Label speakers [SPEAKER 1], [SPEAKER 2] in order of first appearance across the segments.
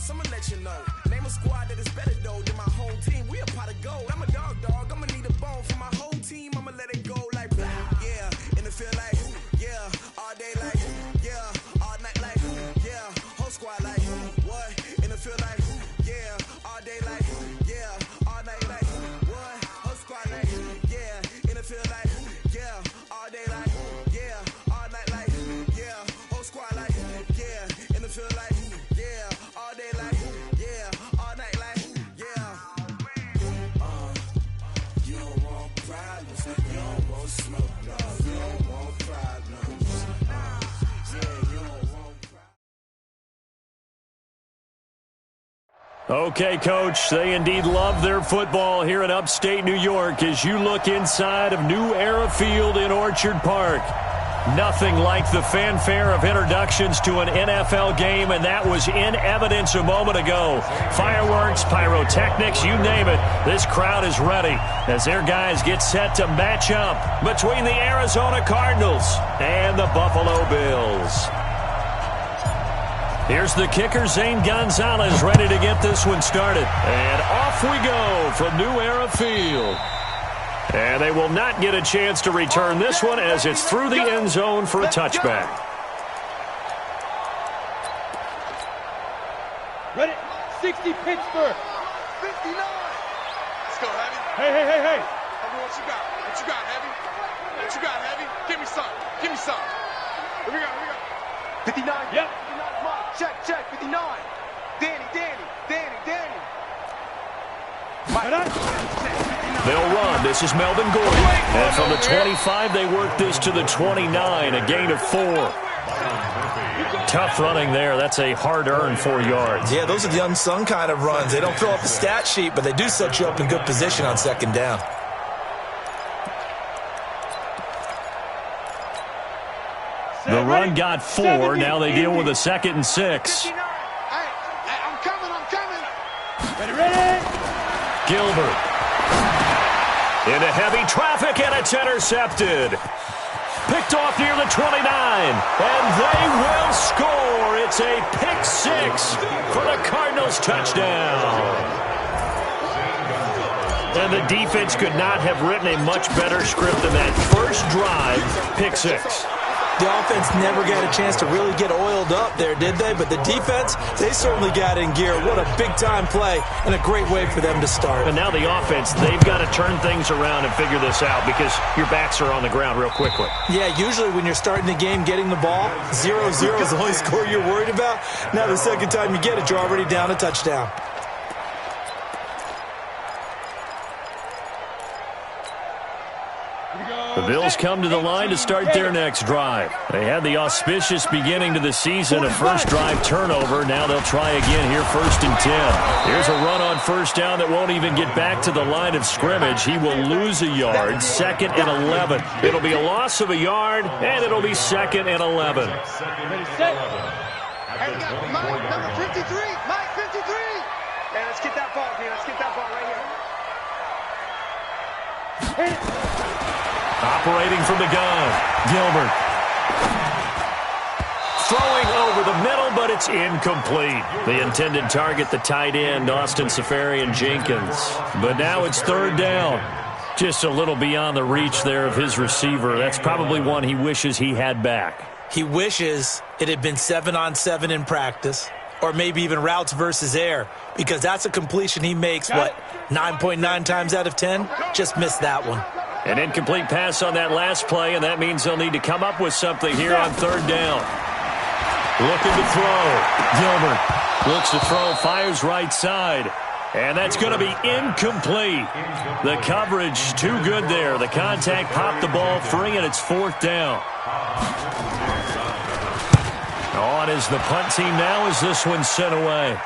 [SPEAKER 1] lost, I'ma let you know. Name a squad that is better though than my home team. We a pot of gold. I'm a dog. I'ma need a bone for my whole team. I'ma let it go like blah. Yeah, in the field like yeah, all day like yeah, all night like yeah, whole squad like what? In the field like yeah, all day like yeah, all night like what? Whole squad like yeah, in the field like yeah, all day like yeah, all night like yeah, whole squad like yeah, in the field like yeah, all day like yeah, all night like yeah. You don't want problems, you don't want smoke, no, you don't want problems. Yeah, you don't want problems.
[SPEAKER 2] Okay, Coach, they indeed love their football here in upstate New York as you look inside of New Era Field in Orchard Park. Nothing like the fanfare of introductions to an NFL game, and that was in evidence a moment ago. Fireworks, pyrotechnics, you name it. This crowd is ready as their guys get set to match up between the Arizona Cardinals and the Buffalo Bills. Here's the kicker, Zane Gonzalez, ready to get this one started. And off we go from New Era Field. And they will not get a chance to return this one as it's through the end zone for a touchback.
[SPEAKER 3] Ready? 60 Pittsburgh.
[SPEAKER 4] 59. Let's go, Heavy.
[SPEAKER 3] Hey.
[SPEAKER 4] Tell me what you got. What you got, Heavy? What you got, Heavy? Give me some. Give me some. Here we go. 59.
[SPEAKER 3] Yep.
[SPEAKER 4] 59. Mark. Check. 59. Danny.
[SPEAKER 2] They'll run. This is Melvin Gordon. And from the 25, they work this to the 29, a gain of 4. Tough running there. That's a hard-earned 4 yards.
[SPEAKER 5] Yeah, those are the unsung kind of runs. They don't fill up the stat sheet, but they do set you up in good position on second down.
[SPEAKER 2] The run got 4. Now they deal with a 2nd and 6.
[SPEAKER 4] Hey, I'm coming.
[SPEAKER 3] Ready?
[SPEAKER 2] Gilbert. Into heavy traffic, and it's intercepted. Picked off near the 29, and they will score. It's a pick 6 for the Cardinals touchdown. And the defense could not have written a much better script than that first drive, pick 6.
[SPEAKER 5] The offense never got a chance to really get oiled up there, did they? But the defense, they certainly got in gear. What a big-time play and a great way for them to start.
[SPEAKER 2] And now the offense, they've got to turn things around and figure this out because your backs are on the ground real quickly.
[SPEAKER 5] Yeah, usually when you're starting the game getting the ball, 0-0 is the only score you're worried about. Now the second time you get it, you're already down a touchdown.
[SPEAKER 2] The Bills come to the line to start their next drive. They had the auspicious beginning to the season, a first drive turnover. Now they'll try again here, 1st and 10. Here's a run on first down that won't even get back to the line of scrimmage. He will lose a yard, 2nd and 11. It'll be a loss of a yard, and it'll be 2nd and 11.
[SPEAKER 4] Hey, we got Mike, number 53. Mike, 53. Hey, let's get that ball here. Let's get that ball right here.
[SPEAKER 2] Operating from the gun, Gilbert. Throwing over the middle, but it's incomplete. The intended target, the tight end, Austin Safarian-Jenkins. But now it's 3rd down. Just a little beyond the reach there of his receiver. That's probably one he wishes he had back.
[SPEAKER 5] He wishes it had been 7-on-7 in practice, or maybe even routes versus air, because that's a completion he makes, 9.9 times out of 10? Just missed that one.
[SPEAKER 2] An incomplete pass on that last play, and that means they'll need to come up with something here on 3rd down. Looking to throw. Gilbert looks to throw, fires right side. And that's going to be incomplete. The coverage too good there. The contact popped the ball free, and it's 4th down. On is the punt team now as this one's sent away.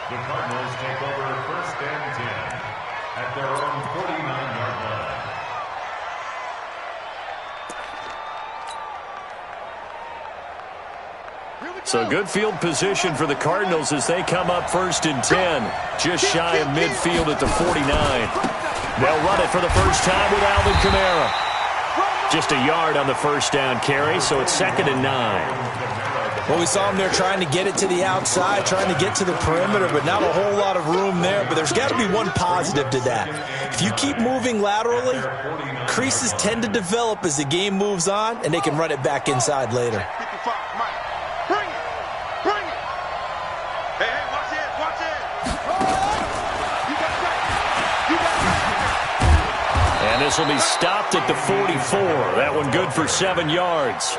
[SPEAKER 6] The Cardinals take over 1st and 10 at their own 49-yard line.
[SPEAKER 2] So good field position for the Cardinals as they come up 1st and 10, just shy of midfield at the 49. They'll run it for the first time with Alvin Kamara. Just a yard on the first down carry, so it's 2nd and 9.
[SPEAKER 5] Well, we saw him there trying to get it to the outside, trying to get to the perimeter, but not a whole lot of room there. But there's got to be one positive to that. If you keep moving laterally, creases tend to develop as the game moves on, and they can run it back inside later.
[SPEAKER 4] 55, Mike. Bring it. Bring it. Hey, watch it. Watch it. You got that. You got that.
[SPEAKER 2] And this will be stopped at the 44. That one good for 7 yards.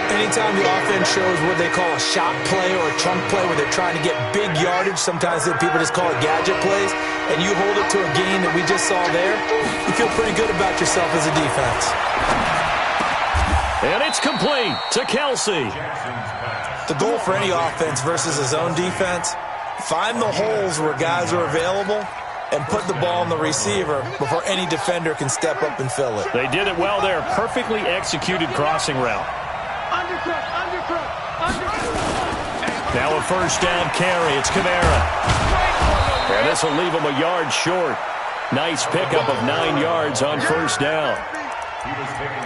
[SPEAKER 5] Anytime the offense shows what they call a shot play or a chunk play where they're trying to get big yardage, sometimes people just call it gadget plays, and you hold it to a gain that we just saw there, you feel pretty good about yourself as a defense.
[SPEAKER 2] And it's complete to Kelsey.
[SPEAKER 5] The goal for any offense versus a zone defense, find the holes where guys are available and put the ball in the receiver before any defender can step up and fill it.
[SPEAKER 2] They did it well there. Perfectly executed crossing route. Now a first down carry. It's Kamara. And this will leave him a yard short. Nice pickup of 9 yards on first down.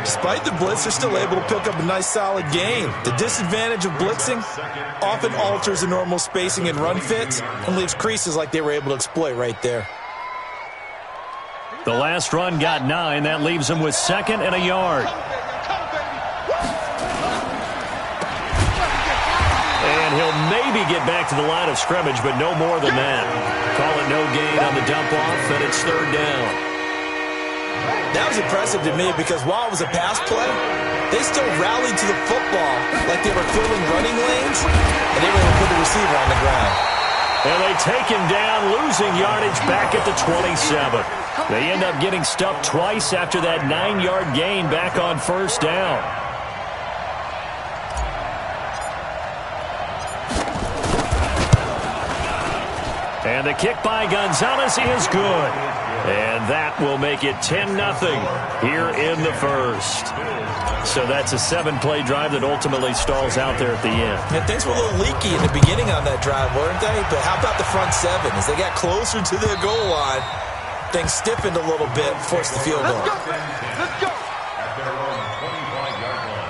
[SPEAKER 5] Despite the blitz, they're still able to pick up a nice solid gain. The disadvantage of blitzing often alters the normal spacing and run fits and leaves creases like they were able to exploit right there.
[SPEAKER 2] The last run got 9. That leaves him with 2nd and a yard. And he'll maybe get back to the line of scrimmage, but no more than that. Call it no gain on the dump-off, and it's 3rd down.
[SPEAKER 5] That was impressive to me because while it was a pass play, they still rallied to the football like they were filling running lanes, and they were able to put the receiver on the ground.
[SPEAKER 2] And they take him down, losing yardage back at the 27. They end up getting stuffed twice after that 9-yard gain back on first down. And the kick by Gonzalez is good. And that will make it 10-0 here in the first. So that's a 7-play drive that ultimately stalls out there at the end.
[SPEAKER 5] And things were a little leaky in the beginning on that drive, weren't they? But how about the front 7? As they got closer to the goal line, things stiffened a little bit, forced the field goal.
[SPEAKER 4] Let's go.
[SPEAKER 6] At their own 25-yard line.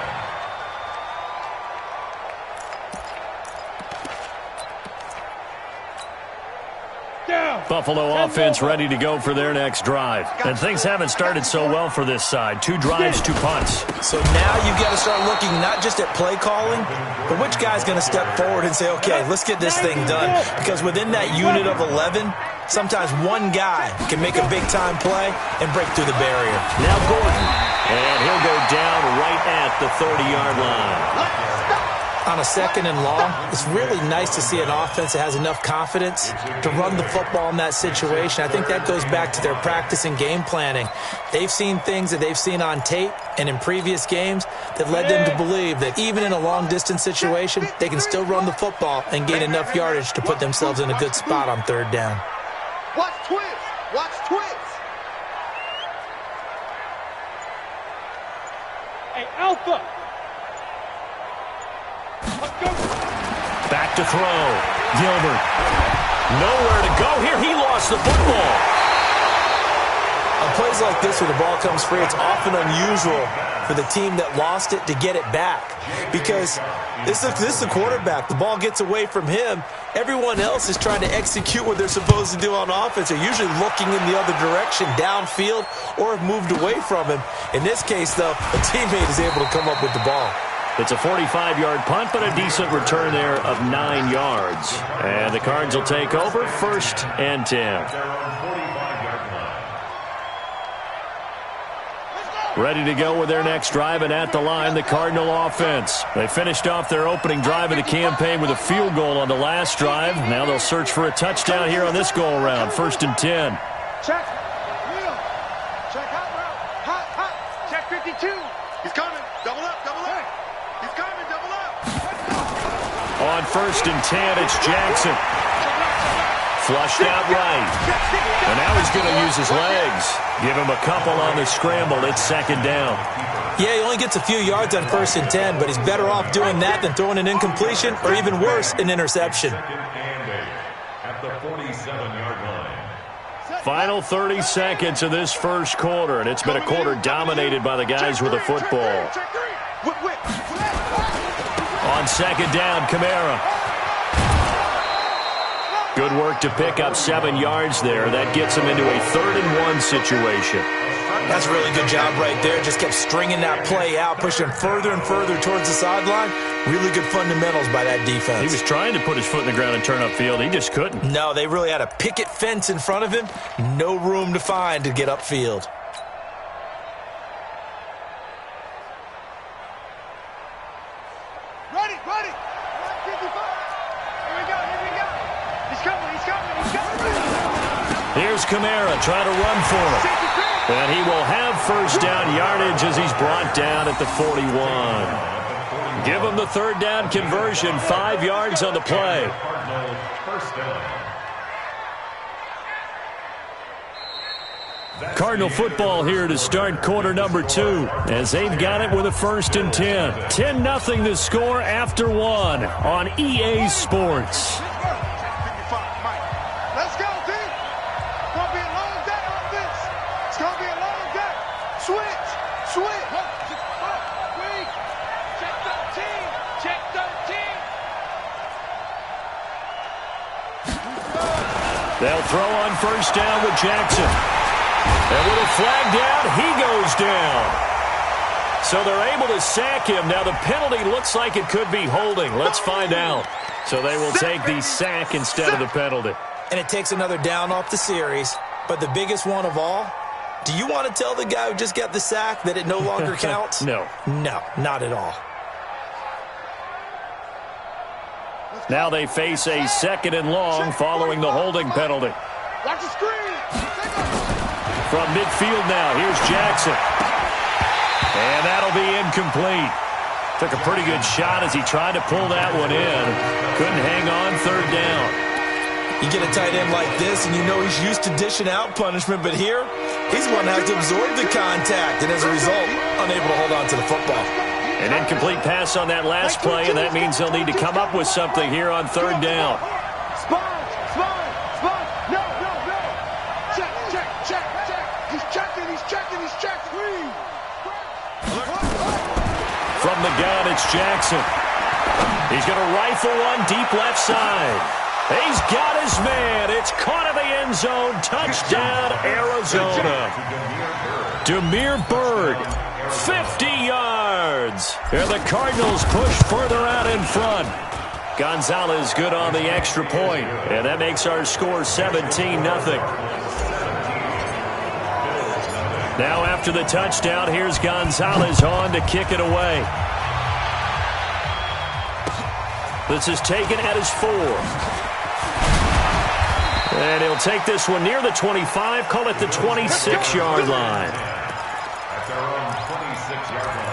[SPEAKER 2] Buffalo offense ready to go for their next drive. And things haven't started so well for this side. 2 drives, 2 punts.
[SPEAKER 5] So now you've got to start looking not just at play calling, but which guy's going to step forward and say, okay, let's get this thing done. Because within that unit of 11, sometimes one guy can make a big-time play and break through the barrier.
[SPEAKER 2] Now Gordon. And he'll go down right at the 30-yard line.
[SPEAKER 5] On a 2nd and long, it's really nice to see an offense that has enough confidence to run the football in that situation. I think that goes back to their practice and game planning. They've seen things that they've seen on tape and in previous games that led them to believe that even in a long-distance situation, they can still run the football and gain enough yardage to put themselves in a good spot on 3rd down.
[SPEAKER 4] Watch twist. Watch twist.
[SPEAKER 3] Hey, Alpha.
[SPEAKER 2] Back to throw. Gilbert. Nowhere to go here. He lost the football.
[SPEAKER 5] On plays like this where the ball comes free, it's often unusual for the team that lost it to get it back. Because this is the quarterback. The ball gets away from him. Everyone else is trying to execute what they're supposed to do on offense. They're usually looking in the other direction, downfield, or have moved away from him. In this case, though, a teammate is able to come up with the ball.
[SPEAKER 2] It's a 45-yard punt, but a decent return there of 9 yards. And the Cards will take over 1st and 10. Ready to go with their next drive, and at the line, the Cardinal offense. They finished off their opening drive of the campaign with a field goal on the last drive. Now they'll search for a touchdown here on this go-around, 1st and 10.
[SPEAKER 4] Check. Wheel. Check hot route. Hot. Check 52. He's coming. Double up. He's coming. Double up.
[SPEAKER 2] On 1st and 10, it's Jackson. Flushed out right. And now he's going to use his legs. Give him a couple on the scramble. It's 2nd down.
[SPEAKER 5] Yeah, he only gets a few yards on 1st and 10, but he's better off doing that than throwing an incompletion or even worse, an interception.
[SPEAKER 6] At the 47-yard line.
[SPEAKER 2] Final 30 seconds of this first quarter, and it's been a quarter dominated by the guys with the football. On second down, Kamara. Good work to pick up 7 yards there. That gets him into a 3rd-and-1 situation.
[SPEAKER 5] That's a really good job right there. Just kept stringing that play out, pushing further and further towards the sideline. Really good fundamentals by that defense.
[SPEAKER 2] He was trying to put his foot in the ground and turn upfield. He just couldn't.
[SPEAKER 5] No, they really had a picket fence in front of him. No room to find to get upfield.
[SPEAKER 3] Ready. Here we go. He's coming.
[SPEAKER 2] Here's Kamara trying to run for him. And he will have first down yardage as he's brought down at the 41. Give him the 3rd down conversion, 5 yards on the play. Cardinal football here to start quarter number 2 as they've got it with a 1st and 10. 10-0 the score after 1 on EA Sports.
[SPEAKER 3] Let's go, team. It's going to be a long day on this. It's going to be a long day. Switch. Check 13.
[SPEAKER 2] They'll throw on first down with Jackson. And with a flag down, he goes down. So they're able to sack him. Now the penalty looks like it could be holding. Let's find out. So they will take the sack instead of the penalty.
[SPEAKER 5] And it takes another down off the series. But the biggest one of all, do you want to tell the guy who just got the sack that it no longer counts?
[SPEAKER 2] No.
[SPEAKER 5] No, not at all.
[SPEAKER 2] Now they face a 2nd and long following the holding penalty.
[SPEAKER 3] Watch the screen.
[SPEAKER 2] From midfield now, here's Jackson. And that'll be incomplete. Took a pretty good shot as he tried to pull that one in. Couldn't hang on 3rd down.
[SPEAKER 5] You get a tight end like this, and you know he's used to dishing out punishment, but here, he's one that has to absorb the contact, and as a result, unable to hold on to the football.
[SPEAKER 2] An incomplete pass on that last play, and that means they'll need to come up with something here on 3rd down.
[SPEAKER 3] Spot. No. Check. He's checking.
[SPEAKER 2] From the gun, it's Jackson. He's going to rifle one deep left side. He's got his man. It's caught in the end zone. Touchdown, Arizona. Demir Bird, 50 yards. And the Cardinals push further out in front. Gonzalez good on the extra point. And that makes our score 17-0. Now after the touchdown, here's Gonzalez on to kick it away. This is taken at his 4. And he'll take this one near the 25, call it the 26-yard line.
[SPEAKER 6] At their own 26-yard line.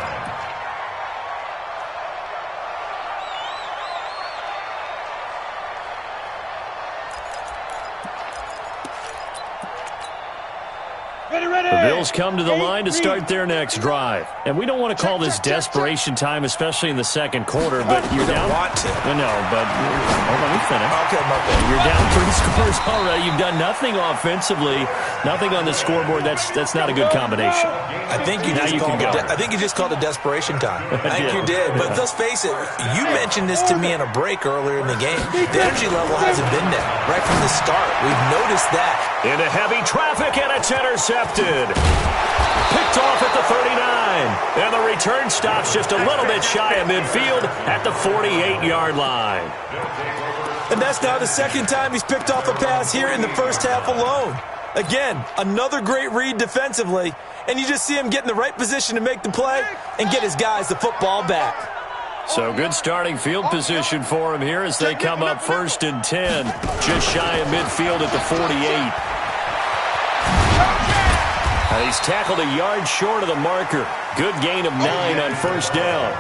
[SPEAKER 2] The Bills come to the line to start their next drive. And we don't want to call this desperation time, especially in the 2nd quarter, but you're down.
[SPEAKER 5] Want to.
[SPEAKER 2] No, but let me finish.
[SPEAKER 5] Okay, my bad.
[SPEAKER 2] You're down 3 scores already. You've done nothing offensively, nothing on the scoreboard. That's not a good combination.
[SPEAKER 5] I think you just called it desperation time. I think you did. But let's face it, you mentioned this to me in a break earlier in the game. The energy level hasn't been there right from the start. We've noticed that.
[SPEAKER 2] Into heavy traffic, and it's intercepted. Picked off at the 39. And the return stops just a little bit shy of midfield at the 48-yard line.
[SPEAKER 5] And that's now the 2nd time he's picked off a pass here in the first half alone. Again, another great read defensively. And you just see him get in the right position to make the play and get his guys the football back.
[SPEAKER 2] So good starting field position for him here as they come up 1st and 10. Just shy of midfield at the 48. He's tackled a yard short of the marker. Good gain of 9 on first down.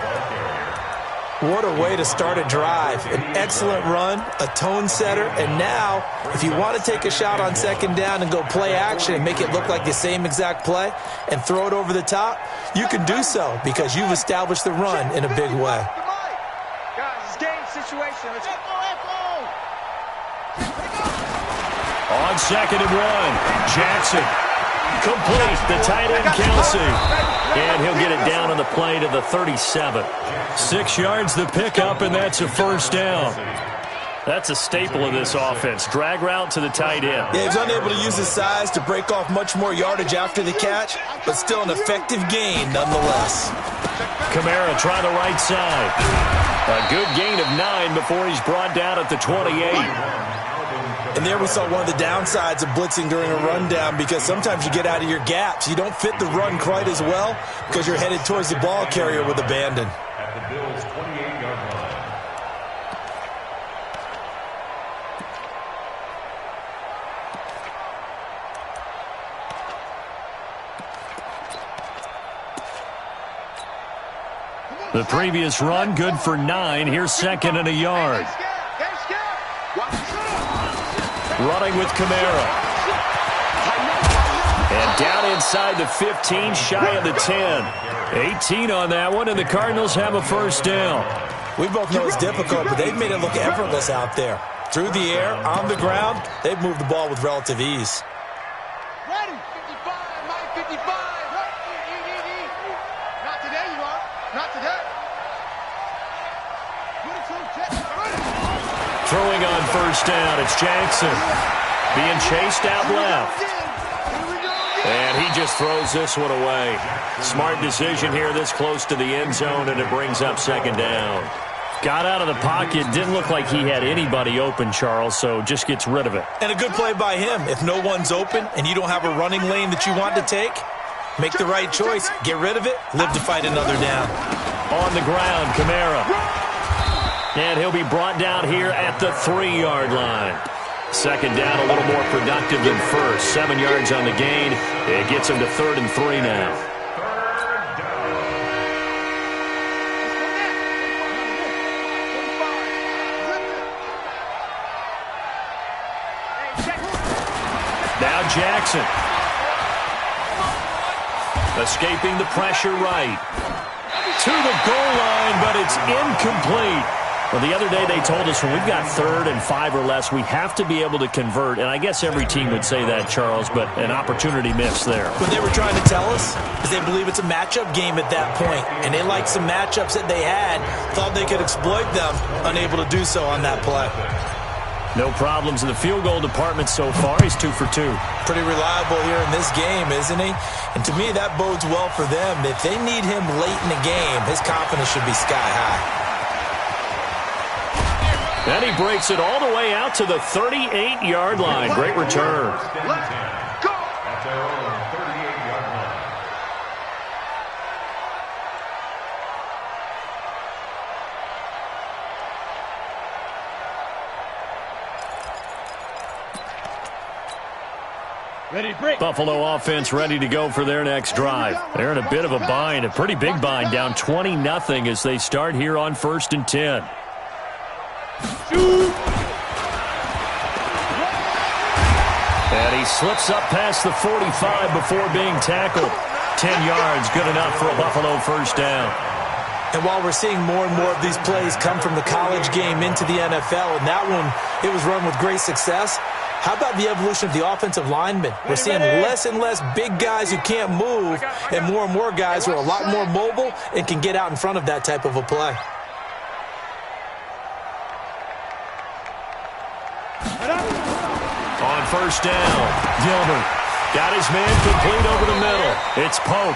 [SPEAKER 5] What a way to start a drive. An excellent run, a tone setter, and now, if you want to take a shot on 2nd down and go play action and make it look like the same exact play and throw it over the top, you can do so because you've established the run in a big way.
[SPEAKER 3] Guys, it's game situation. Let's go.
[SPEAKER 2] On on 2nd and 1. Jackson. Complete. The tight end, Kelsey. And he'll get it down on the play to the 37. 6 yards the pickup, and that's a first down. That's a staple of this offense. Drag route to the tight end.
[SPEAKER 5] Yeah, he was unable to use his size to break off much more yardage after the catch, but still an effective gain nonetheless.
[SPEAKER 2] Kamara try the right side. A good gain of 9 before he's brought down at the 28.
[SPEAKER 5] And there we saw one of the downsides of blitzing during a rundown, because sometimes you get out of your gaps. You don't fit the run quite as well because you're headed towards the ball carrier with abandon.
[SPEAKER 6] At the Bills' 28-yard line.
[SPEAKER 2] The previous run, good for 9. Here's 2nd and a yard. Running with Kamara. And down inside the 15, shy of the 10. 18 on that one, and the Cardinals have a first down.
[SPEAKER 5] We both know it's difficult, but they've made it look effortless out there. Through the air, on the ground, they've moved the ball with relative ease.
[SPEAKER 3] Ready? 55, Mike, 55. Not today, you are. Not today.
[SPEAKER 2] Throwing on first down, it's Jackson. Being chased out left. And he just throws this one away. Smart decision here this close to the end zone, and it brings up 2nd down. Got out of the pocket, didn't look like he had anybody open, Charles, so just gets rid of it.
[SPEAKER 5] And a good play by him. If no one's open and you don't have a running lane that you want to take, make the right choice, get rid of it, live to fight another down.
[SPEAKER 2] On the ground, Kamara. And he'll be brought down here at the 3-yard line. 2nd down, a little more productive than first. 7 yards on the gain. It gets him to 3rd and 3 now. Now Jackson. Escaping the pressure right. To the goal line, but it's incomplete. Well, the other day they told us when we've got 3rd and 5 or less, we have to be able to convert. And I guess every team would say that, Charles, but an opportunity missed there.
[SPEAKER 5] What they were trying to tell us is they believe it's a matchup game at that point. And they liked some matchups that they had, thought they could exploit them, unable to do so on that play.
[SPEAKER 2] No problems in the field goal department so far. He's 2 for 2.
[SPEAKER 5] Pretty reliable here in this game, isn't he? And to me, that bodes well for them. If they need him late in the game, his confidence should be sky high.
[SPEAKER 2] And he breaks it all the way out to the 38-yard line. Great return.
[SPEAKER 6] Let's go. At their own 38-yard line.
[SPEAKER 2] Buffalo offense ready to go for their next drive. They're in a bit of a bind, a pretty big bind, down 20-0 as they start here on 1st and 10. And he slips up past the 45 before being tackled. 10 yards, good enough for a Buffalo first down.
[SPEAKER 5] And while we're seeing more and more of these plays come from the college game into the NFL, and that one, it was run with great success, how about the evolution of the offensive linemen? We're seeing less and less big guys who can't move and more guys who are a lot more mobile and can get out in front of that type of a play.
[SPEAKER 2] On first down, Gilbert got his man complete over the middle. It's Pope.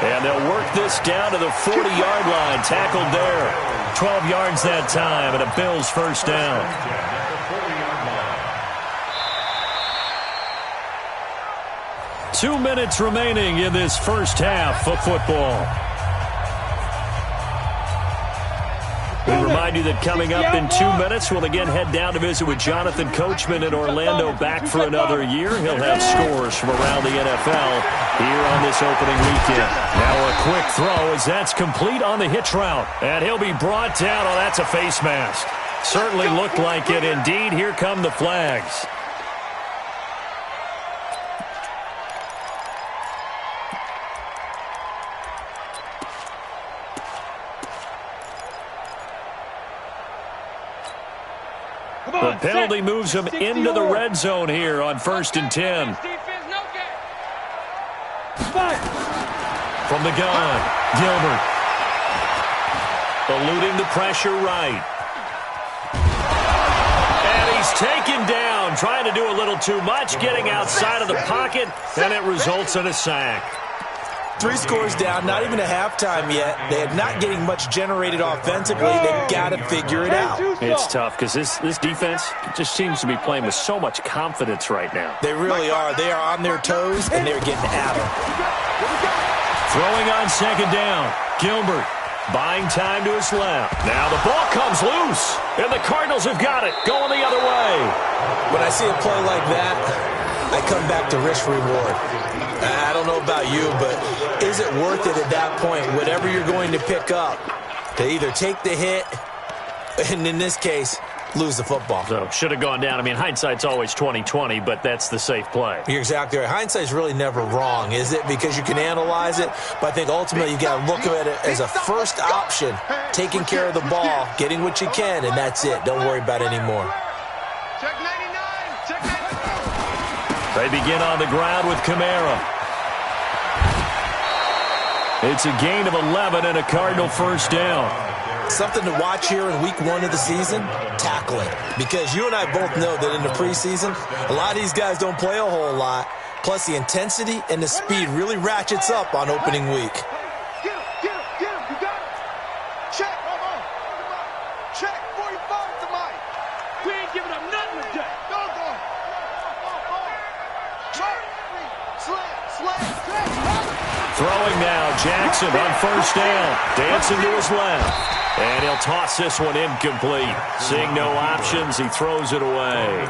[SPEAKER 2] And they'll work this down to the 40-yard line. Tackled there. 12 yards that time, and a Bills first down. 2 minutes remaining in this first half of football. We remind you that coming up in 2 minutes, we'll again head down to visit with Jonathan Coachman in Orlando, back for another year. He'll have scores from around the NFL here on this opening weekend. Now a quick throw as that's complete on the hitch route. And he'll be brought down. Oh, that's a face mask. Certainly looked like it. Indeed, here come the flags. The penalty moves him into the red zone here on 1st and 10. From the gun, Gilbert. Eluding the pressure right. And he's taken down, trying to do a little too much, getting outside of the pocket, and it results in a sack.
[SPEAKER 5] 3 scores down, not even a halftime yet. They're not getting much generated offensively. They've got to figure it out.
[SPEAKER 2] It's tough because this defense just seems to be playing with so much confidence right now.
[SPEAKER 5] They really are. They are on their toes, and they're getting at them.
[SPEAKER 2] Throwing on 2nd down, Gilbert buying time to his left. Now the ball comes loose, and the Cardinals have got it, going the other way.
[SPEAKER 5] When I see a play like that, I come back to risk-reward. I don't know about you, but is it worth it at that point, whatever you're going to pick up, to either take the hit, and in this case, lose the football?
[SPEAKER 2] So, should have gone down. I mean, hindsight's always 20/20, but that's the safe play.
[SPEAKER 5] You're exactly right. Hindsight's really never wrong, is it? Because you can analyze it, but I think ultimately you got to look at it as a first option, taking care of the ball, getting what you can, and that's it. Don't worry about it anymore.
[SPEAKER 3] Check 99. Check 99.
[SPEAKER 2] They begin on the ground with Kamara. It's a gain of 11 and a Cardinal 1st down.
[SPEAKER 5] Something to watch here in week 1 of the season, tackling. Because you and I both know that in the preseason, a lot of these guys don't play a whole lot. Plus, the intensity and the speed really ratchets up on opening week.
[SPEAKER 3] Get him. You got it. Check. Check. 45 to Mike. We ain't giving up nothing today. Go. Slam.
[SPEAKER 2] Throwing now, Jackson on 1st down. Dancing to his left. And he'll toss this one incomplete. Seeing no options, he throws it away.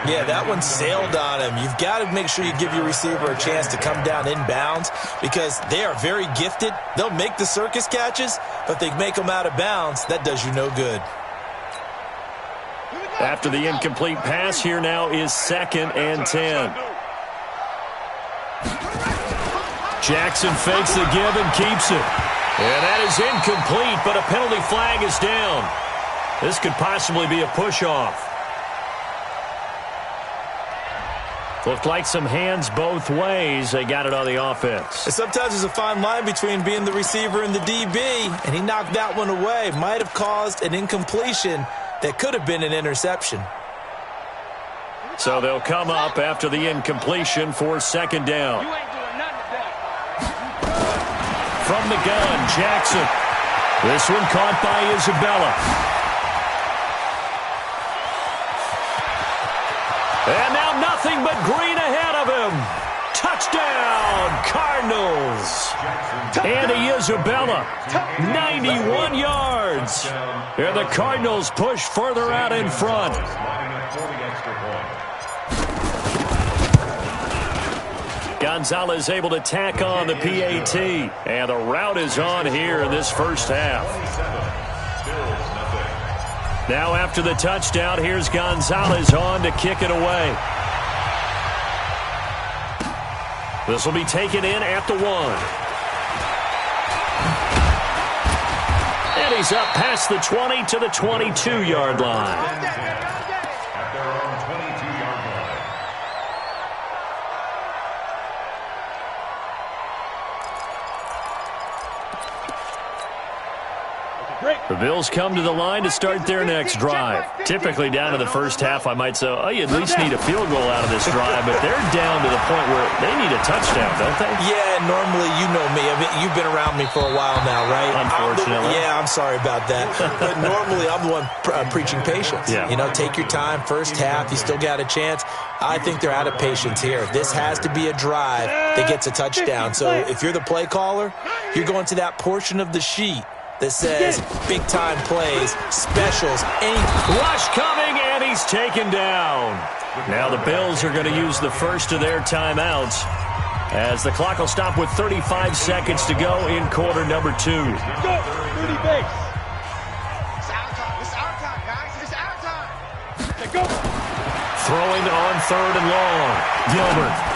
[SPEAKER 5] Yeah, that one sailed on him. You've got to make sure you give your receiver a chance to come down inbounds because they are very gifted. They'll make the circus catches, but if they make them out of bounds, that does you no good.
[SPEAKER 2] After the incomplete pass, here now is 2nd and 10. Jackson fakes the give and keeps it. And that is incomplete, but a penalty flag is down. This could possibly be a push-off. Looked like some hands both ways. They got it on the offense.
[SPEAKER 5] And sometimes there's a fine line between being the receiver and the DB, and he knocked that one away. Might have caused an incompletion that could have been an interception.
[SPEAKER 2] So they'll come up after the incompletion for 2nd down. From the gun, Jackson. This one caught by Isabella. And now nothing but green ahead of him. Touchdown, Cardinals. Andy Isabella, 91 yards. And the Cardinals push further out in front. Gonzalez able to tack on the PAT. And the route is on here in this 1st half. Now after the touchdown, here's Gonzalez on to kick it away. This will be taken in at the 1. And he's up past the 20 to the 22-yard line. The Bills come to the line to start their next drive. Typically down to the 1st half, I might say, oh, you at least need a field goal out of this drive, but they're down to the point where they need a touchdown, don't they?
[SPEAKER 5] Yeah, normally, you know me. I mean, you've been around me for a while now, right?
[SPEAKER 2] Unfortunately.
[SPEAKER 5] I'm sorry about that. But normally, I'm the one preaching patience.
[SPEAKER 2] Yeah.
[SPEAKER 5] You know, take your time, 1st half, you still got a chance. I think they're out of patience here. This has to be a drive that gets a touchdown. So if you're the play caller, you're going to that portion of the sheet that says big-time plays, specials,
[SPEAKER 2] rush coming, and he's taken down. Now the Bills are going to use the first of their timeouts as the clock will stop with 35 seconds to go in quarter number 2.
[SPEAKER 3] Go, 30 base. It's our time. It's our time, guys. It's our time. Okay, go.
[SPEAKER 2] Throwing on 3rd and long. Gilbert.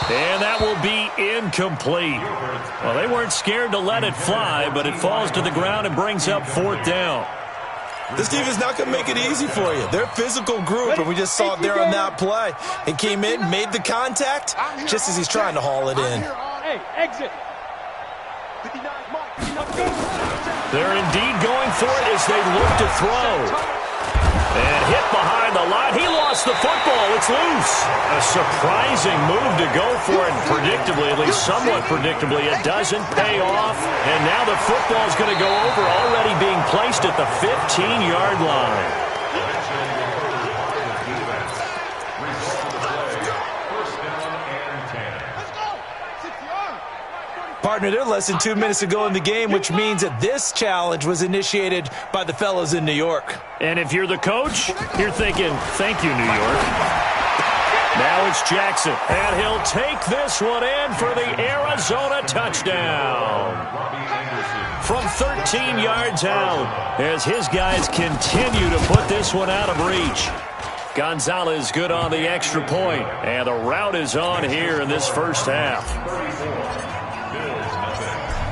[SPEAKER 2] And that will be incomplete. Well, they weren't scared to let it fly, but it falls to the ground and brings up 4th down.
[SPEAKER 5] This defense is not going to make it easy for you. They're a physical group, and we just saw it there on that play. He came in, made the contact, just as he's trying to haul it in.
[SPEAKER 3] Hey, exit.
[SPEAKER 2] They're indeed going for it as they look to throw. And hit behind the line. He lost the football. It's loose. A surprising move to go for it. Predictably, at least somewhat predictably, it doesn't pay off. And now the football's going to go over, already being placed at the 15-yard line.
[SPEAKER 5] Partner, they're less than 2 minutes to go in the game, which means that this challenge was initiated by the fellas in New York.
[SPEAKER 2] And if you're the coach, you're thinking, thank you, New York. Now it's Jackson, and he'll take this one in for the Arizona touchdown. From 13 yards out, as his guys continue to put this one out of reach. Gonzalez good on the extra point, and the route is on here in this first half.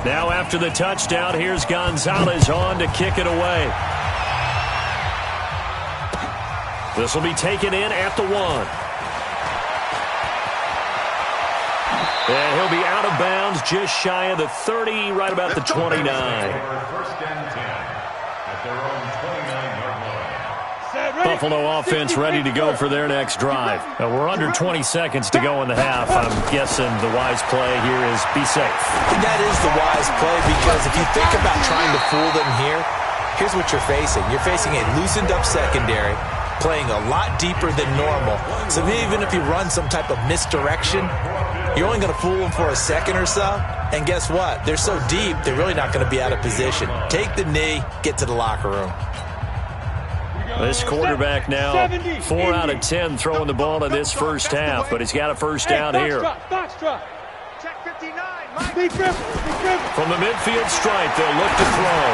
[SPEAKER 2] Now after the touchdown, here's Gonzalez on to kick it away. This will be taken in at the 1. And he'll be out of bounds just shy of the 30, right about the 29.
[SPEAKER 6] First and 10 at their own 29-yard line.
[SPEAKER 2] Buffalo offense ready to go for their next drive. We're under 20 seconds to go in the half. I'm guessing the wise play here is be safe.
[SPEAKER 5] That is the wise play, because if you think about trying to fool them here, here's what you're facing. You're facing a loosened up secondary, playing a lot deeper than normal. So even if you run some type of misdirection, you're only going to fool them for a second or so. And guess what? They're so deep, they're really not going to be out of position. Take the knee, get to the locker room.
[SPEAKER 2] This quarterback now 4 out of 10 throwing the ball in this first half, but he's got a first down here.
[SPEAKER 3] Check 59.
[SPEAKER 2] From the midfield stripe, they'll look to throw.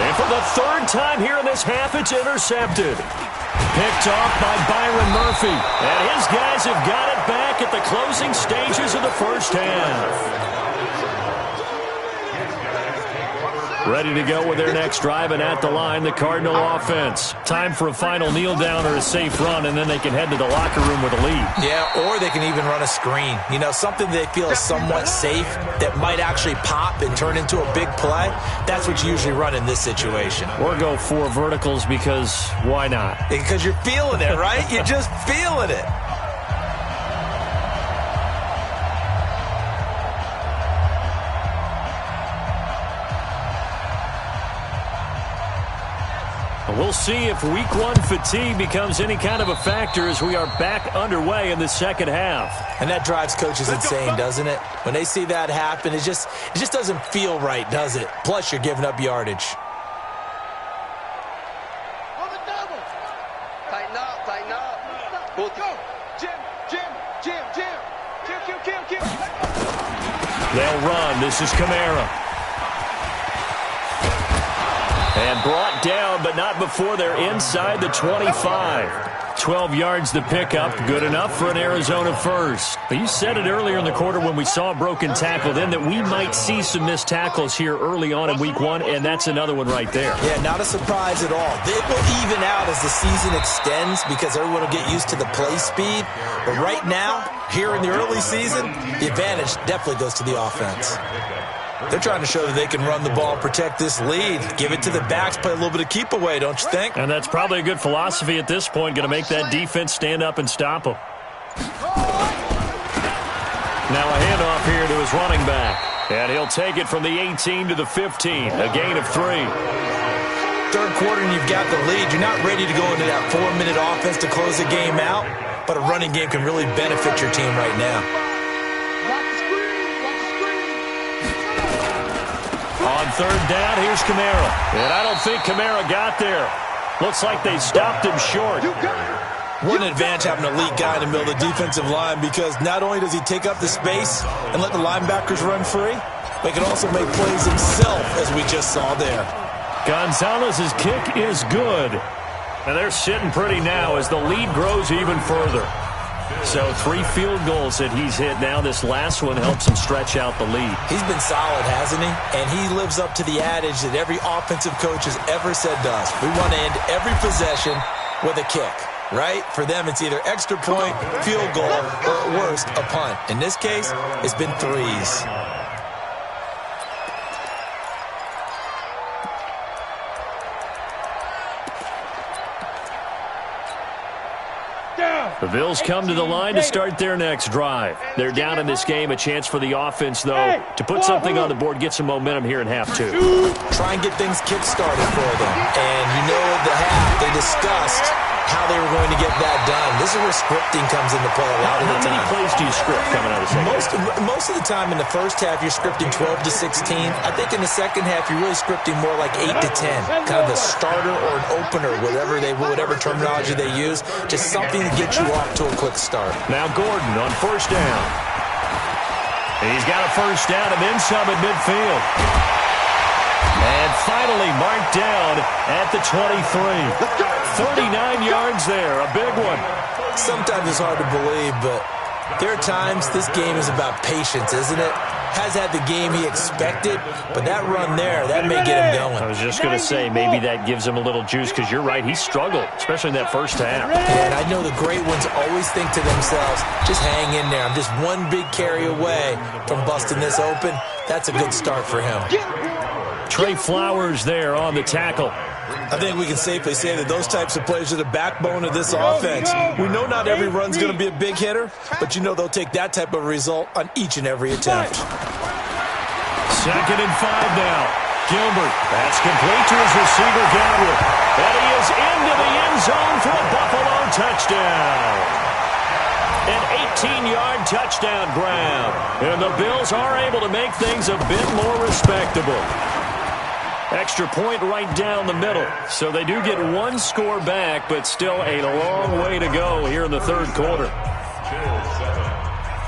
[SPEAKER 2] And for the third time here in this half, it's intercepted. Picked off by Byron Murphy. And his guys have got it back at the closing stages of the first half. Ready to go with their next drive, and at the line, the Cardinal offense. Time for a final kneel down or a safe run, and then they can head to the locker room with a lead.
[SPEAKER 5] Yeah, or they can even run a screen. You know, something they feel is somewhat safe that might actually pop and turn into a big play. That's what you usually run in this situation.
[SPEAKER 2] Or go 4 verticals, because why not?
[SPEAKER 5] Because you're feeling it, right? You're just feeling it.
[SPEAKER 2] We'll see if week 1 fatigue becomes any kind of a factor as we are back underway in the second half.
[SPEAKER 5] And that drives coaches insane, doesn't it? When they see that happen, it just doesn't feel right, does it? Plus, you're giving up yardage.
[SPEAKER 3] On the double.
[SPEAKER 4] Tighten up, tighten up.
[SPEAKER 3] Go. Jim. Kill.
[SPEAKER 2] They'll run. This is Kamara. And brought down, but not before they're inside the 25. 12 yards the pickup. Good enough for an Arizona first. But you said it earlier in the quarter when we saw a broken tackle then that we might see some missed tackles here early on in week 1, and that's another one right there.
[SPEAKER 5] Yeah, not a surprise at all. It will even out as the season extends because everyone will get used to the play speed. But right now, here in the early season, the advantage definitely goes to the offense. They're trying to show that they can run the ball, protect this lead, give it to the backs, play a little bit of keep away, don't you think?
[SPEAKER 2] And that's probably a good philosophy at this point, going to make that defense stand up and stop them. Now a handoff here to his running back. And he'll take it from the 18 to the 15, a gain of 3.
[SPEAKER 5] Third quarter and you've got the lead. You're not ready to go into that 4-minute offense to close the game out, but a running game can really benefit your team right now.
[SPEAKER 2] On third down, here's Kamara. And I don't think Kamara got there. Looks like they stopped him short.
[SPEAKER 5] What an advantage having an elite guy in the middle of the defensive line, because not only does he take up the space and let the linebackers run free, but he can also make plays himself, as we just saw there.
[SPEAKER 2] Gonzalez's kick is good. And they're sitting pretty now as the lead grows even further. So 3 field goals that he's hit now. This last one helps him stretch out the lead.
[SPEAKER 5] He's been solid, hasn't he? And he lives up to the adage that every offensive coach has ever said to us. We want to end every possession with a kick, right? For them, it's either extra point, field goal, or at worst, a punt. In this case, it's been threes.
[SPEAKER 2] The Bills come to the line to start their next drive. They're down in this game. A chance for the offense, though, to put something on the board, get some momentum here in half 2.
[SPEAKER 5] Try and get things kick-started for them. And you know at the half, they discussed how they were going to get that done. This is where scripting comes into play a lot of the time.
[SPEAKER 2] How many plays do you script coming out of the second?
[SPEAKER 5] Most of the time in the first half, you're scripting 12 to 16. I think in the second half, you're really scripting more like 8 to 10. Kind of a starter or an opener, whatever terminology they use. Just something to get you off to a quick start.
[SPEAKER 2] Now Gordon on first down. He's got a first down and then some at midfield. And finally marked down at the 23. 39 yards there, a big one.
[SPEAKER 5] Sometimes it's hard to believe, but there are times this game is about patience, isn't it? Has had the game he expected, but that run there, that may get him going.
[SPEAKER 2] I was just going to say, maybe that gives him a little juice, because you're right, he struggled, especially in that first half.
[SPEAKER 5] And I know the great ones always think to themselves, just hang in there. I'm just one big carry away from busting this open. That's a good start for him.
[SPEAKER 2] Trey Flowers there on the tackle.
[SPEAKER 5] I think we can safely say that those types of plays are the backbone of this offense. We know not every run's going to be a big hitter, but you know they'll take that type of result on each and every attempt.
[SPEAKER 2] 2nd and 5 now. Gilbert, that's complete to his receiver, Godwin. And he is into the end zone for a Buffalo touchdown. An 18-yard touchdown grab. And the Bills are able to make things a bit more respectable. Extra point right down the middle. So they do get 1 score back, but still a long way to go here in the third quarter.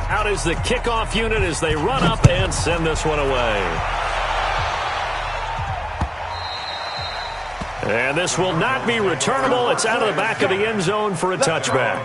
[SPEAKER 2] Out is the kickoff unit as they run up and send this one away. And this will not be returnable. It's out of the back of the end zone for a touchback.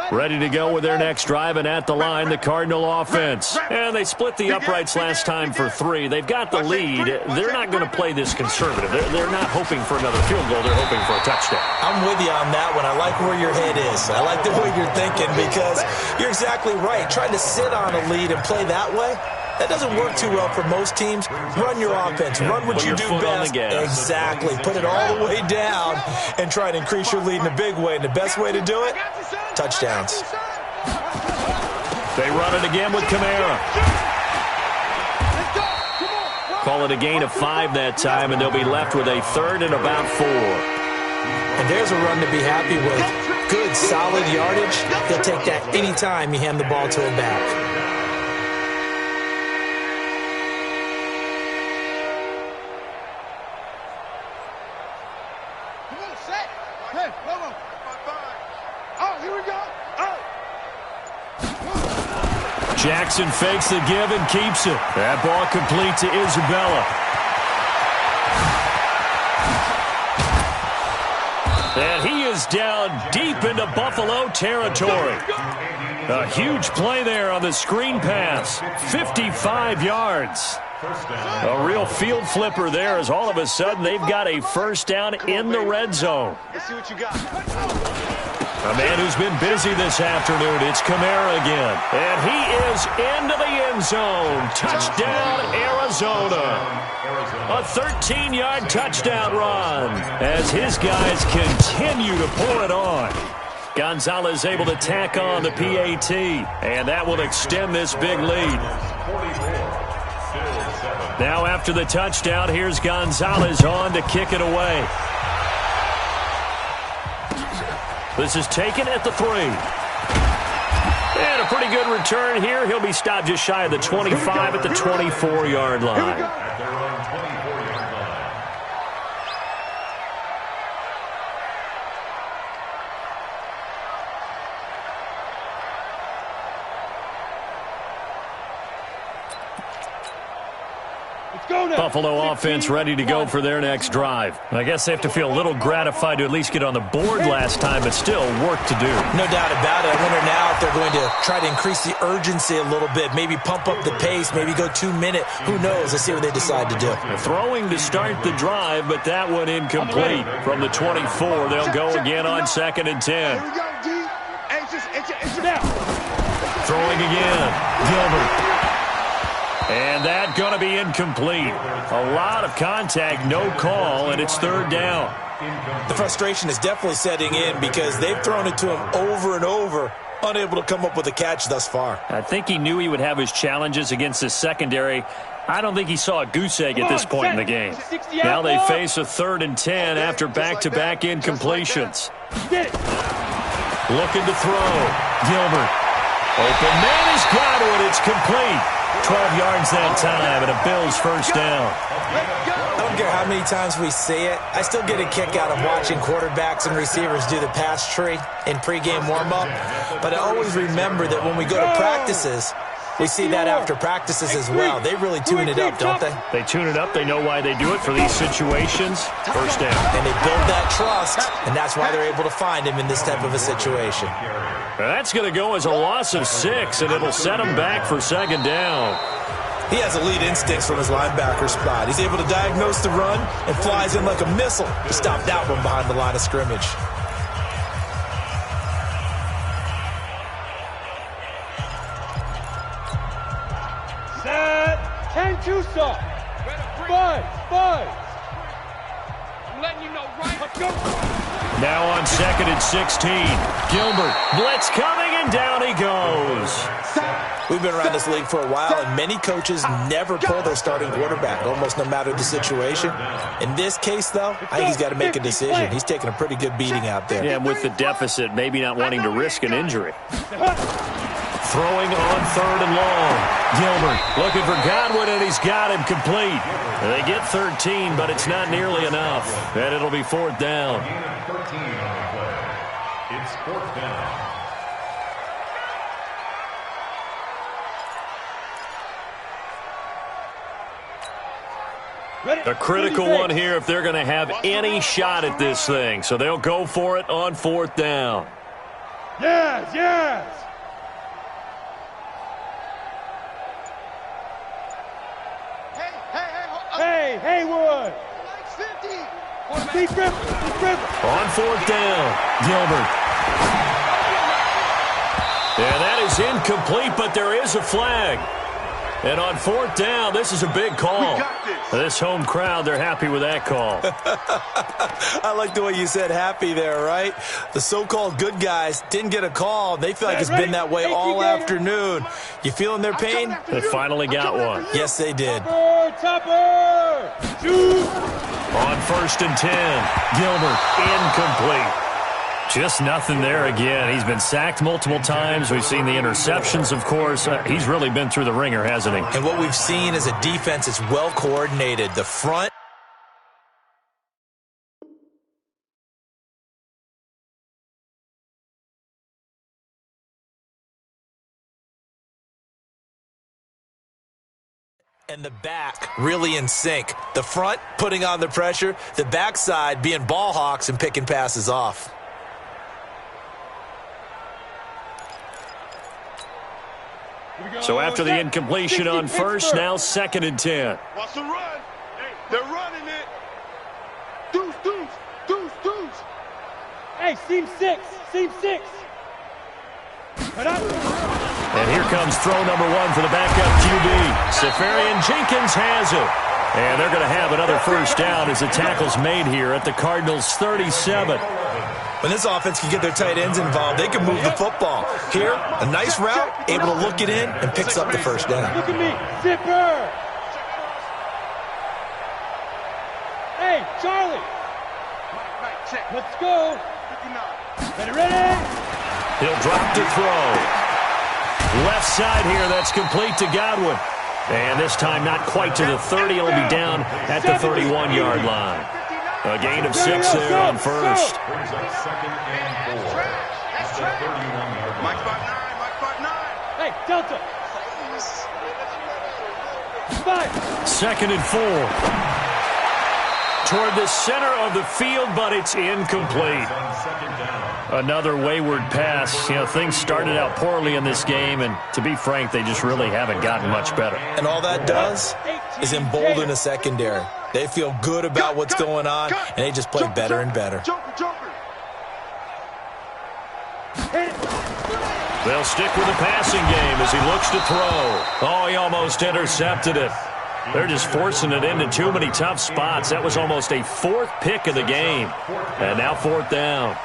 [SPEAKER 2] Ready to go with their next drive, and at the line, the Cardinal offense. And they split the uprights last time for 3. They've got the lead. They're not going to play this conservative. They're not hoping for another field goal. They're hoping for a touchdown.
[SPEAKER 5] I'm with you on that one. I like where your head is. I like the way you're thinking, because you're exactly right. Trying to sit on a lead and play that way, that doesn't work too well for most teams. Run your offense. Run what you do best. Exactly. Put it all the way down and try to increase your lead in a big way. And the best way to do it, touchdowns.
[SPEAKER 2] They run it again with Kamara. Call it a gain of 5 that time, and they'll be left with a 3rd and about 4.
[SPEAKER 5] And there's a run to be happy with. Good, solid yardage. He'll take that any time you hand the ball to him back.
[SPEAKER 2] Jackson fakes the give and keeps it. That ball complete to Isabella. And he is down deep into Buffalo territory. A huge play there on the screen pass. 55 yards. A real field flipper there, as all of a sudden they've got a first down in the red zone.
[SPEAKER 4] Let's see what you got.
[SPEAKER 2] A man who's been busy this afternoon. It's Kamara again. And he is into the end zone. Touchdown, Arizona. A 13-yard touchdown run as his guys continue to pour it on. Gonzalez able to tack on the PAT, and that will extend this big lead. Now after the touchdown, here's Gonzalez on to kick it away. This is taken at the 3. And a pretty good return here. He'll be stopped just shy of the 25 at the 24-yard line. Buffalo offense ready to go for their next drive. I guess they have to feel a little gratified to at least get on the board last time, but still work to do.
[SPEAKER 5] No doubt about it. I wonder now if they're going to try to increase the urgency a little bit, maybe pump up the pace, maybe go 2-minute. Who knows? Let's see what they decide to do.
[SPEAKER 2] Throwing to start the drive, but that one incomplete. From the 24, they'll go again on 2nd and 10.
[SPEAKER 3] Here we go, D. Hey, it's now.
[SPEAKER 2] Throwing again. Gilbert. And that going to be incomplete. A lot of contact, no call, and it's 3rd down.
[SPEAKER 5] The frustration is definitely setting in because they've thrown it to him over and over, unable to come up with a catch thus far.
[SPEAKER 2] I think he knew he would have his challenges against the secondary. I don't think he saw a goose egg at this point in the game. Now they face a 3rd and 10 after back-to-back incompletions. Looking to throw. Gilbert. Open man is got it. It's complete. 12 yards that time, and a Bills first down.
[SPEAKER 5] I don't care how many times we say it. I still get a kick out of watching quarterbacks and receivers do the pass tree in pregame warm-up. But I always remember that when we go to practices, we see that after practices as well. They really tune it up, don't they?
[SPEAKER 2] They tune it up. They know why they do it for these situations. First down.
[SPEAKER 5] And they build that trust, and that's why they're able to find him in this type of a situation.
[SPEAKER 2] That's going to go as a loss of 6, and it'll set him back for 2nd down.
[SPEAKER 5] He has elite instincts from his linebacker spot. He's able to diagnose the run and flies in like a missile to stop that one behind the line of scrimmage.
[SPEAKER 3] Set. 10 Tucson. 5. I'm letting you know right. Let's go.
[SPEAKER 2] Now on 2nd and 16. Gilbert. Blitz coming, and down he goes.
[SPEAKER 5] We've been around this league for a while, and many coaches never pull their starting quarterback, almost no matter the situation. In this case, though, I think he's got to make a decision. He's taking a pretty good beating out there.
[SPEAKER 2] Yeah, with the deficit, maybe not wanting to risk an injury. Throwing on 3rd and long. Gilbert looking for Godwin, and he's got him complete. They get 13, but it's not nearly enough. And it'll be 4th down.
[SPEAKER 6] 13 on the play. It's 4th down.
[SPEAKER 2] A critical one here if they're going to have any shot at this thing. So they'll go for it on 4th down.
[SPEAKER 3] Yes. Hey, Haywood. Deep river.
[SPEAKER 2] On 4th down, Gilbert. Yeah, that is incomplete, but there is a flag. And on 4th down, this is a big call. This home crowd, they're happy with that call.
[SPEAKER 5] I like the way you said happy there, right? The so-called good guys didn't get a call. They feel like it's been that way all afternoon. You feeling their pain?
[SPEAKER 2] They finally got one.
[SPEAKER 5] Yes, they did.
[SPEAKER 3] Topper. Shoot.
[SPEAKER 2] On 1st and 10, Gilbert, incomplete. Just nothing there again. He's been sacked multiple times. We've seen the interceptions, of course. He's really been through the ringer, hasn't he?
[SPEAKER 5] And what we've seen is a defense that's well coordinated. The front. And the back really in sync. The front putting on the pressure. The backside being ball hawks and picking passes off.
[SPEAKER 2] So after the incompletion on 1st, now 2nd and 10.
[SPEAKER 4] Watch the run. They're running it. Deuce.
[SPEAKER 3] Hey, seam 6.
[SPEAKER 2] And here comes throw number 1 for the backup QB. Safarian Jenkins has it. And they're going to have another first down as the tackle's made here at the Cardinals' 37.
[SPEAKER 5] When this offense can get their tight ends involved, they can move the football. Here, a nice route, able to look it in, and picks up the first down.
[SPEAKER 3] Look at me. Zipper. Hey, Charlie. Let's go. Ready?
[SPEAKER 2] He'll drop to throw. Left side here, that's complete to Godwin. And this time not quite to the 30. It'll be down at the 31-yard line. A gain of 6 there on 1st.
[SPEAKER 6] Brings up 2nd and 4. At the 31-yard line.
[SPEAKER 4] Mike 5'9".
[SPEAKER 3] Hey, Delta.
[SPEAKER 2] 2nd and 4. Toward the center of the field, but it's incomplete. Another wayward pass. You know, things started out poorly in this game, and to be frank, they just really haven't gotten much better.
[SPEAKER 5] And all that does is embolden a secondary. They feel good about what's going on, and they just play better and better.
[SPEAKER 2] They'll stick with the passing game as he looks to throw. Oh, he almost intercepted it. They're just forcing it into too many tough spots. That was almost a 4th pick of the game. And now 4th down.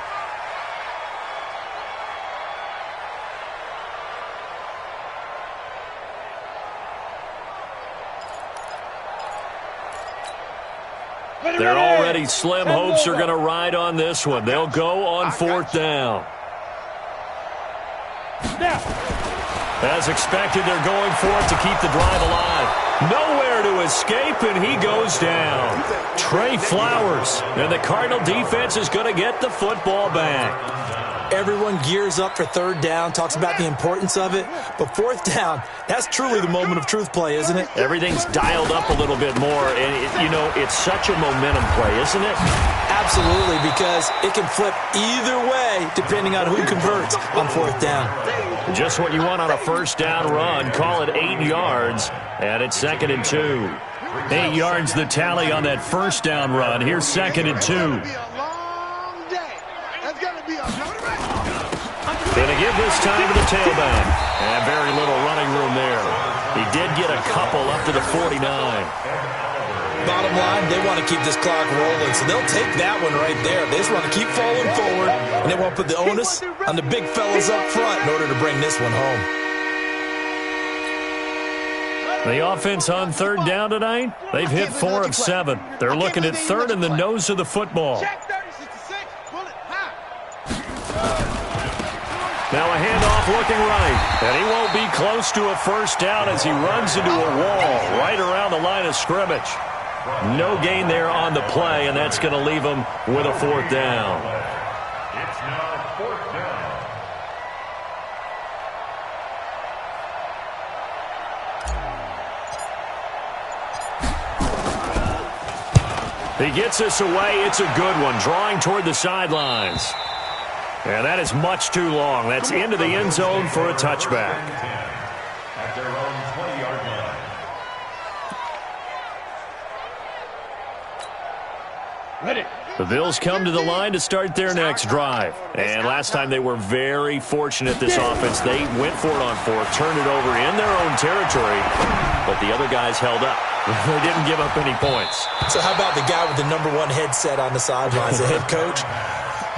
[SPEAKER 2] They're already slim. Hopes are going to ride on this one. They'll go on 4th down. As expected, they're going for it to keep the drive alive. Nowhere to escape, and he goes down. Trey Flowers, and the Cardinal defense is going to get the football back.
[SPEAKER 5] Everyone gears up for 3rd down, talks about the importance of it. But 4th down, that's truly the moment of truth play, isn't it?
[SPEAKER 2] Everything's dialed up a little bit more. And, you know, it's such a momentum play, isn't it?
[SPEAKER 5] Absolutely, because it can flip either way depending on who converts on 4th down.
[SPEAKER 2] Just what you want on a 1st down run. Call it 8 yards, and it's 2nd and 2. 8 yards the tally on that 1st down run. Here's 2nd and 2. Going to give this time to the tailback. And very little running room there. He did get a couple up to the 49.
[SPEAKER 5] Bottom line, they want to keep this clock rolling, so they'll take that one right there. They just want to keep falling forward, and they want to put the onus on the big fellas up front in order to bring this one home.
[SPEAKER 2] The offense on 3rd down tonight, they've hit 4 of 7. They're looking at 3rd in the nose of the football. Now a handoff looking right, and he won't be close to a 1st down as he runs into a wall right around the line of scrimmage. No gain there on the play, and that's going to leave him with a 4th down.
[SPEAKER 6] It's now 4th down.
[SPEAKER 2] He gets us away. It's a good one, drawing toward the sidelines. And that is much too long. That's into the end zone for a touchback.
[SPEAKER 6] At their own 20-yard line.
[SPEAKER 3] Ready.
[SPEAKER 2] The Bills come to the line to start their next drive. And last time they were very fortunate, this offense. They went for it on 4th, turned it over in their own territory, but the other guys held up. They didn't give up any points.
[SPEAKER 5] So how about the guy with the #1 headset on the sidelines, the head coach?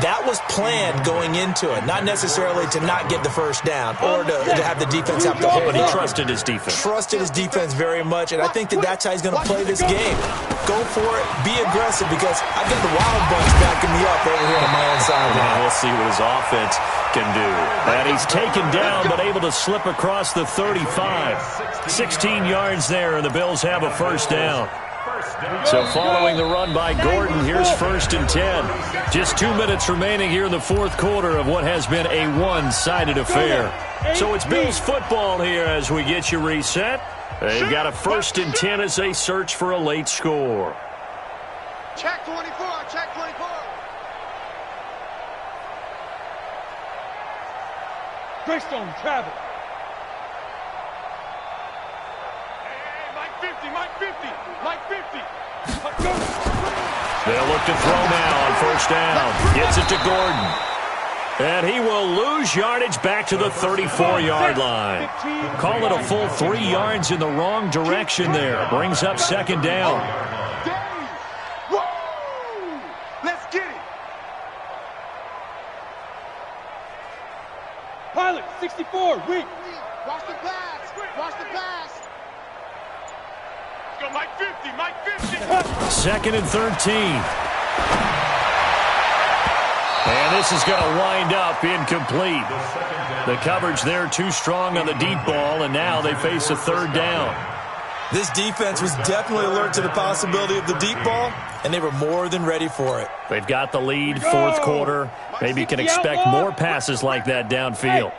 [SPEAKER 5] That was planned going into it, not necessarily to not get the 1st down or to have the defense have to hold it.
[SPEAKER 2] But he trusted his defense.
[SPEAKER 5] Trusted his defense very much, and I think that's how he's going to play this game. Go for it, be aggressive, because I've got the Wild Bunch backing me up over here on my own sideline.
[SPEAKER 2] We'll see what his offense can do. And he's taken down, but able to slip across the 35. 16 yards there, and the Bills have a 1st down. So following the run by Gordon, here's 1st and 10. Just 2 minutes remaining here in the 4th quarter of what has been a one-sided affair. So it's Bills football here as we get you reset. They've got a 1st and 10 as they search for a late score.
[SPEAKER 3] Check 24, check 24. Greystone, travel. Mike 50, Mike 50.
[SPEAKER 2] They'll look to throw now on 1st down. Gets it to Gordon. And he will lose yardage back to the 34-yard line. Call it a full 3 yards in the wrong direction there. Brings up 2nd down.
[SPEAKER 3] Let's get it. Pilot, 64, weak. Watch the pass. Watch the pass. Go Mike 50, Mike 50.
[SPEAKER 2] 2nd and 13. And this is going to wind up incomplete. The coverage there too strong on the deep ball, and now they face a 3rd down.
[SPEAKER 5] This defense was definitely alert to the possibility of the deep ball, and they were more than ready for it.
[SPEAKER 2] They've got the lead, fourth quarter. Maybe can expect more passes like that downfield.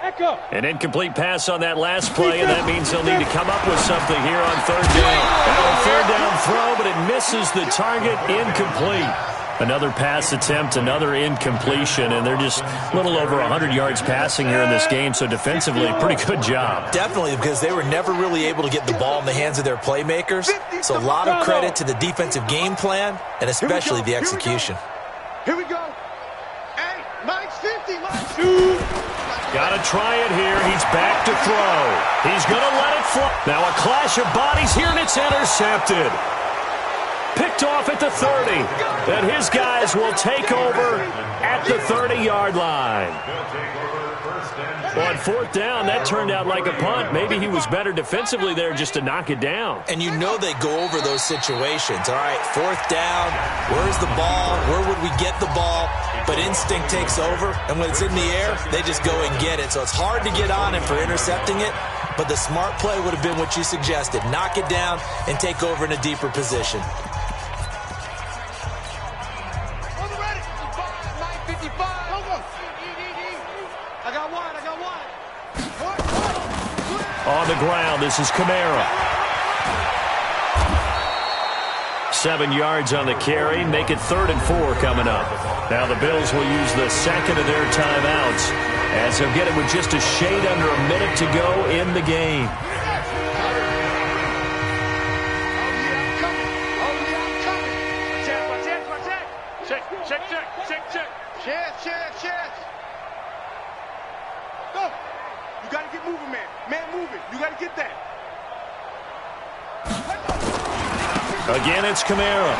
[SPEAKER 2] An incomplete pass on that last play, and that means they'll need to come up with something here on third down. Now a third down throw, but it misses the target, incomplete. Another pass attempt, another incompletion, and they're just a little over 100 yards passing here in this game, so defensively, pretty good job.
[SPEAKER 5] Definitely, because they were never really able to get the ball in the hands of their playmakers, so a lot of credit to the defensive game plan and especially the execution.
[SPEAKER 3] Here we go. Hey, mine's 50, mine's 2.
[SPEAKER 2] Got to try it here. He's back to throw. He's going to let it fly. Now a clash of bodies here, and it's intercepted. Picked off at the 30. And his guys will take over at the 30-yard line. Well, on fourth down, that turned out like a punt. Maybe he was better defensively there just to knock it down.
[SPEAKER 5] And you know they go over those situations. All right, fourth down, where's the ball? Where would we get the ball? But instinct takes over, and when it's in the air, they just go and get it. So it's hard to get on him for intercepting it, but the smart play would have been what you suggested. Knock it down and take over in a deeper position.
[SPEAKER 2] On the ground, this is Kamara. 7 yards on the carry. Make it 3rd and 4 coming up. Now the Bills will use the second of their timeouts as they'll get it with just a shade under a minute to go in the game.
[SPEAKER 3] Check. Go. You got to get moving, man. Man moving. You got to get that.
[SPEAKER 2] Again, it's Kamara.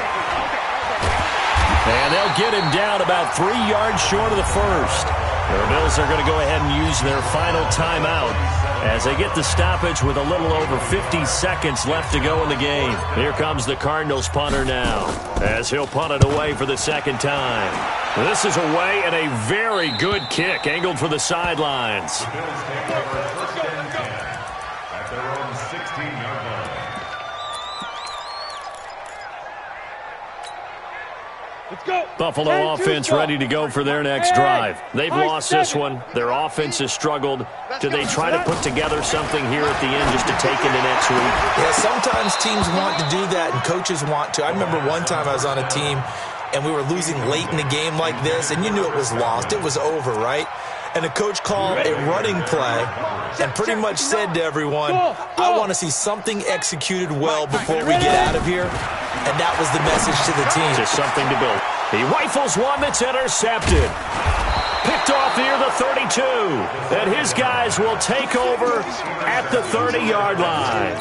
[SPEAKER 2] And they'll get him down about 3 yards short of the first. The Bills are going to go ahead and use their final timeout as they get the stoppage with a little over 50 seconds left to go in the game. Here comes the Cardinals punter now as he'll punt it away for the second time. This is away and a very good kick angled for the sidelines.
[SPEAKER 6] The Bills take over first and 10 at their own 16-yard line.
[SPEAKER 3] Let's go.
[SPEAKER 2] Buffalo offense ready to go for their next drive. They've lost this one. Their offense has struggled. Do they try to put together something here at the end just to take into next week?
[SPEAKER 5] Yeah, sometimes teams want to do that and coaches want to. I remember one time I was on a team and we were losing late in the game like this, and you knew it was lost. It was over, right? And the coach called a running play and pretty much said to everyone, I want to see something executed well before we get out of here. And that was the message to the team.
[SPEAKER 2] Just something to build. He rifles one that's intercepted. Picked off near the 32. And his guys will take over at the 30-yard line.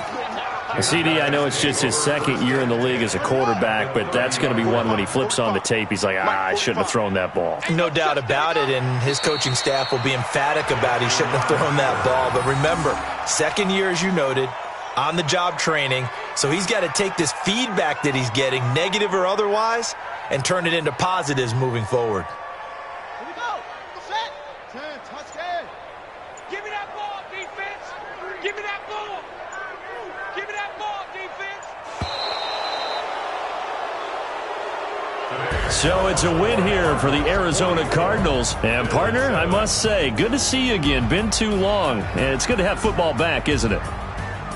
[SPEAKER 2] CD, I know it's just his second year in the league as a quarterback, but that's going to be one when he flips on the tape. He's like, I shouldn't have thrown that ball.
[SPEAKER 5] No doubt about it, and his coaching staff will be emphatic about he shouldn't have thrown that ball. But remember, second year, as you noted, on-the-job training, so he's got to take this feedback that he's getting, negative or otherwise, and turn it into positives moving forward.
[SPEAKER 3] Here we go. Set. 10. Touchdown. Give me that ball, defense. Give me that ball. Give me that ball, defense.
[SPEAKER 2] So it's a win here for the Arizona Cardinals. And, partner, I must say, good to see you again. Been too long. And it's good to have football back, isn't it?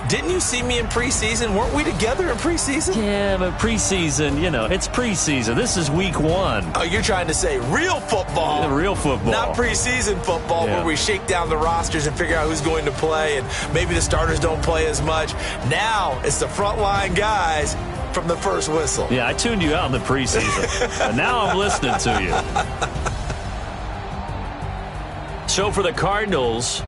[SPEAKER 5] Didn't you see me in preseason? Weren't we together in preseason?
[SPEAKER 2] Yeah, but preseason, it's preseason. This is week 1.
[SPEAKER 5] Oh, you're trying to say real football.
[SPEAKER 2] Yeah, real football.
[SPEAKER 5] Not preseason football where we shake down the rosters and figure out who's going to play, and maybe the starters don't play as much. Now it's the frontline guys from the first whistle.
[SPEAKER 2] Yeah, I tuned you out in the preseason. And now I'm listening to you. So for the Cardinals,